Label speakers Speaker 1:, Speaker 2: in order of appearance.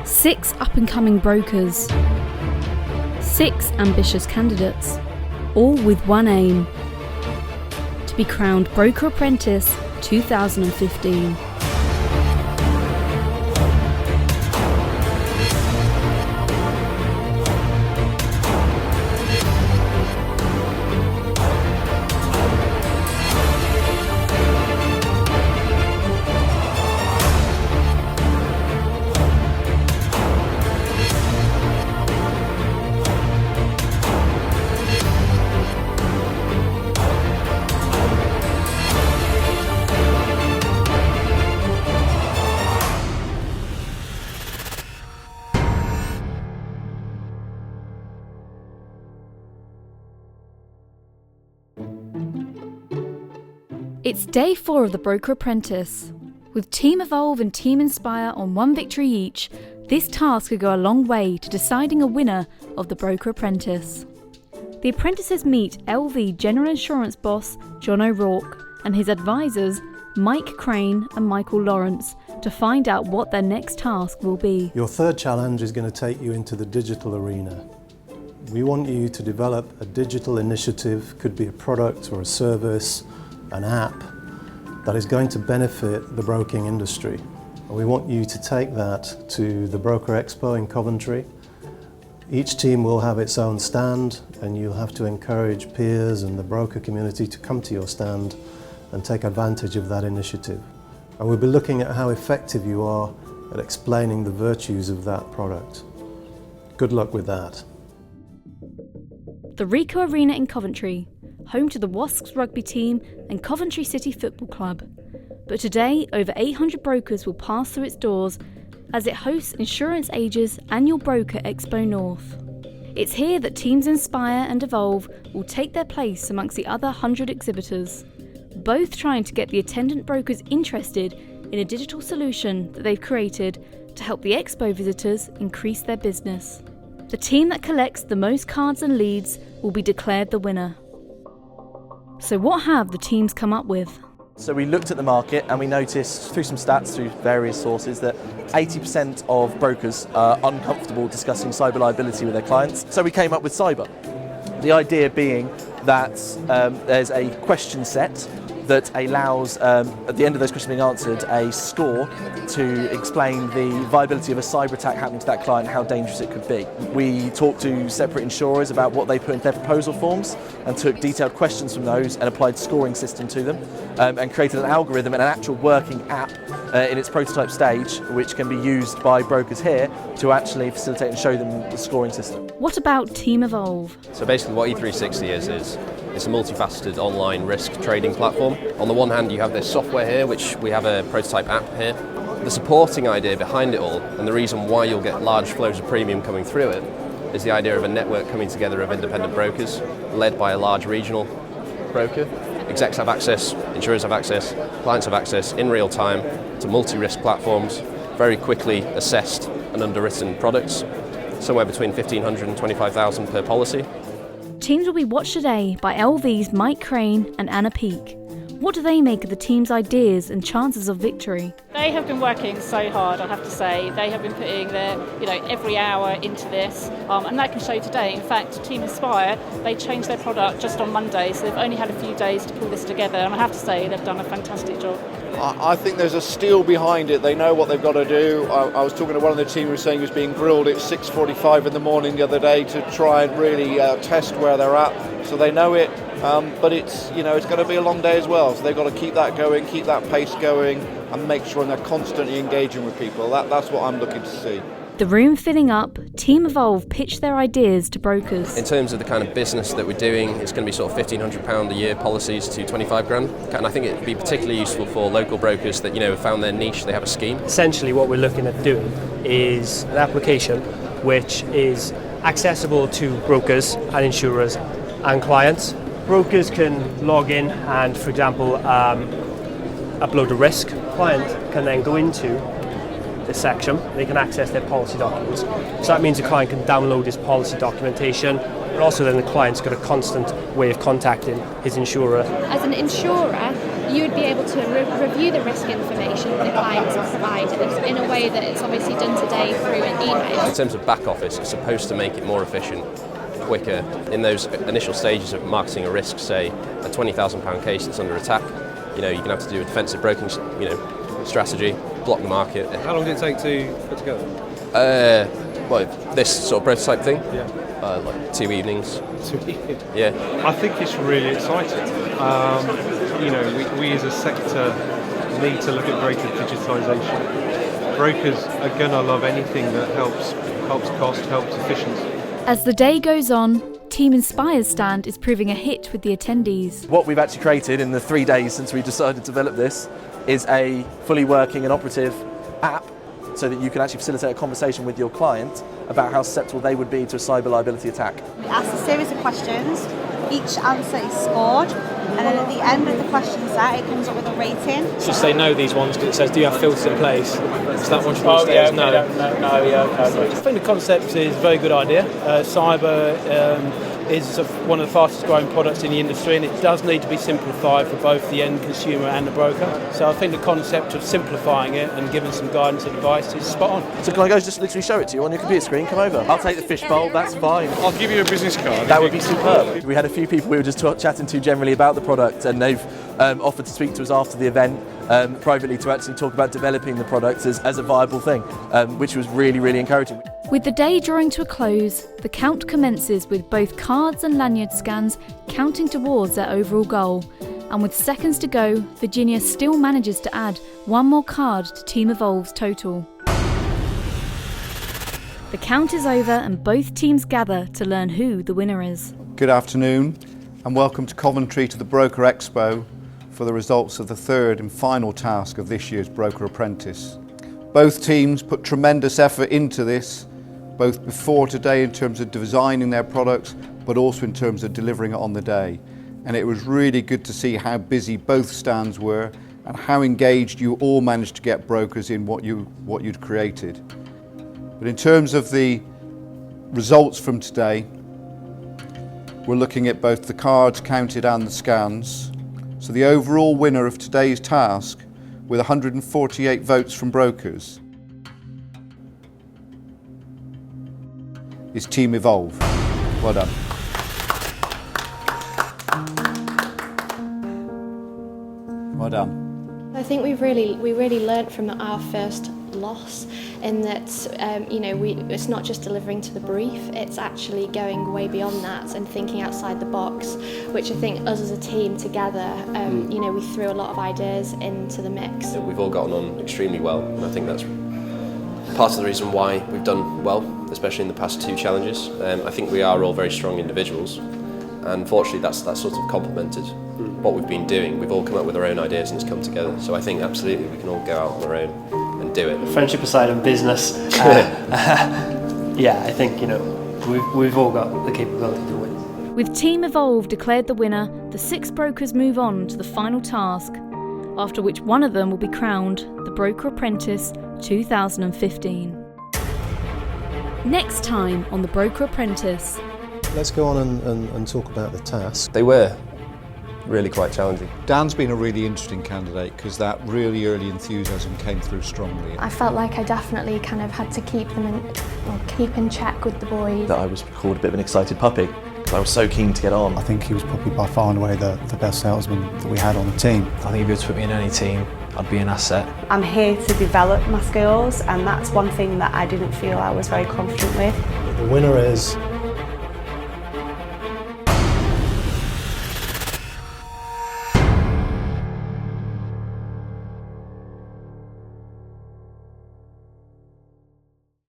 Speaker 1: 6 up-and-coming brokers, 6 ambitious candidates, all with one aim: to be crowned Broker Apprentice 2015. It's day 4 of the Broker Apprentice. With Team E-volve and Team Inspire on 1 victory each, this task could go a long way to deciding a winner of the Broker Apprentice. The apprentices meet LV General Insurance boss John O'Rourke and his advisors Mike Crane and Michael Lawrence to find out what their next task will be.
Speaker 2: Your third challenge is going to take you into the digital arena. We want you to develop a digital initiative, could be a product or a service, an app, that is going to benefit the broking industry. And we want you to take that to the Broker Expo in Coventry. Each team will have its own stand, and you'll have to encourage peers and the broker community to come to your stand and take advantage of that initiative. And we'll be looking at how effective you are at explaining the virtues of that product. Good luck with that.
Speaker 1: The Rico Arena in Coventry, home to the Wasps rugby team and Coventry City Football Club. But today, over 800 brokers will pass through its doors as it hosts Insurance Age's annual Broker Expo North. It's here that Teams Inspire and E-volve will take their place amongst the other 100 exhibitors, both trying to get the attendant brokers interested in a digital solution that they've created to help the expo visitors increase their business. The team that collects the most cards and leads will be declared the winner. So what have the teams come up with?
Speaker 3: So we looked at the market and we noticed through some stats through various sources that 80% of brokers are uncomfortable discussing cyber liability with their clients. So we came up with cyber. The idea being that there's a question set that allows, at the end of those questions being answered, a score to explain the viability of a cyber attack happening to that client, how dangerous it could be. We talked to separate insurers about what they put into their proposal forms and took detailed questions from those and applied scoring system to them and created an algorithm and an actual working app in its prototype stage, which can be used by brokers here to actually facilitate and show them the scoring system.
Speaker 1: What about Team E-volve?
Speaker 4: So basically what E360 is it's a multifaceted online risk trading platform. On the one hand, you have this software here, which we have a prototype app here. The supporting idea behind it all, and the reason why you'll get large flows of premium coming through it, is the idea of a network coming together of independent brokers, led by a large regional broker. Execs have access, insurers have access, clients have access in real time to multi-risk platforms, very quickly assessed and underwritten products, somewhere between 1,500 and 25,000 per policy.
Speaker 1: Teams will be watched today by LV's Mike Crane and Anna Peake. What do they make of the team's ideas and chances of victory?
Speaker 5: They have been working so hard, I have to say. They have been putting their, every hour into this, and that can show today. In fact, Team Inspire, they changed their product just on Monday, so they've only had a few days to pull this together, and I have to say they've done a fantastic job.
Speaker 6: I think there's a steel behind it. They know what they've got to do. I was talking to one of the team who was saying he was being grilled at 6:45 in the morning the other day to try and really test where they're at. So they know it, but it's going to be a long day as well. So they've got to keep that going, keep that pace going, and make sure they're constantly engaging with people. That's what I'm looking to see.
Speaker 1: The room filling up, Team E-volve pitched their ideas to brokers.
Speaker 4: In terms of the kind of business that we're doing, it's going to be sort of £1,500 a year policies to 25 grand. And I think it would be particularly useful for local brokers that have found their niche, they have a scheme.
Speaker 7: Essentially what we're looking at doing is an application which is accessible to brokers and insurers and clients. Brokers can log in and, for example, upload a risk. Client can then go into this section, they can access their policy documents. So that means the client can download his policy documentation, but also then the client's got a constant way of contacting his insurer.
Speaker 8: As an insurer, you would be able to review the risk information that the clients provided in a way that it's obviously done today through an email.
Speaker 4: In terms of back office, it's supposed to make it more efficient, quicker. In those initial stages of marketing a risk, say a £20,000 case that's under attack, you know, you're going to have to do a defensive broking, you know, strategy, block the market.
Speaker 9: How long did it take to put together?
Speaker 4: Well, this sort of prototype thing?
Speaker 9: Yeah.
Speaker 4: Like 2 evenings.
Speaker 9: 2 evenings?
Speaker 4: Yeah.
Speaker 9: I think it's really exciting. You know, we as a sector need to look at greater digitisation. Brokers are going to love anything that helps cost, helps efficiency.
Speaker 1: As the day goes on, Team Inspire's stand is proving a hit with the attendees.
Speaker 3: What we've actually created in the 3 days since we decided to develop this is a fully working and operative app so that you can actually facilitate a conversation with your client about how susceptible they would be to a cyber liability attack.
Speaker 10: We ask a series of questions, each answer is scored, and then at the end of the question set it comes up with a rating.
Speaker 11: Just say no these ones because it says do you have filters in place? So that one should be stay as no. I think the concept is a very good idea. Cyber is one of the fastest growing products in the industry, and it does need to be simplified for both the end consumer and the broker. So I think the concept of simplifying it and giving some guidance and advice is spot on.
Speaker 3: So can I go just literally show it to you on your computer screen? Come over. I'll take the fishbowl, that's fine.
Speaker 9: I'll give you a business card.
Speaker 3: That would be superb. We had a few people we were just chatting to generally about the product, and they've offered to speak to us after the event privately to actually talk about developing the product as a viable thing, which was really, really encouraging.
Speaker 1: With the day drawing to a close, the count commences with both cards and lanyard scans counting towards their overall goal. And with seconds to go, Virginia still manages to add one more card to Team E-volve's total. The count is over and both teams gather to learn who the winner is.
Speaker 6: Good afternoon and welcome to Coventry to the Broker Expo for the results of the third and final task of this year's Broker Apprentice. Both teams put tremendous effort into this, both before today in terms of designing their products, but also in terms of delivering it on the day. And it was really good to see how busy both stands were and how engaged you all managed to get brokers in what you'd created. But in terms of the results from today, we're looking at both the cards counted and the scans. So the overall winner of today's task, with 148 votes from brokers, is Team E-volve. Well done. Well done.
Speaker 8: I think we really learnt from our first loss in that it's not just delivering to the brief, it's actually going way beyond that and thinking outside the box, which I think us as a team together, we threw a lot of ideas into the mix.
Speaker 4: We've all gotten on extremely well, and I think that's part of the reason why we've done well, especially in the past 2 challenges. I think we are all very strong individuals, and fortunately that's sort of complemented what we've been doing. We've all come up with our own ideas and it's come together, so I think absolutely we can all go out on our own and do it.
Speaker 7: Friendship aside and business, I think we've all got the capability to win.
Speaker 1: With Team E-volve declared the winner, the 6 brokers move on to the final task, after which one of them will be crowned the Broker Apprentice 2015. Next time on the Broker Apprentice.
Speaker 2: Let's go on and talk about the task.
Speaker 4: They were really quite challenging.
Speaker 6: Dan's been a really interesting candidate because that really early enthusiasm came through strongly.
Speaker 8: I felt like I definitely kind of had to keep in check with the boys.
Speaker 3: That I was called a bit of an excited puppy because I was so keen to get on.
Speaker 12: I think he was probably by far and away the best salesman that we had on the team.
Speaker 13: I think if you were to put me in any team, I'd be an asset.
Speaker 10: I'm here to develop my skills, and that's one thing that I didn't feel I was very confident with.
Speaker 2: The winner is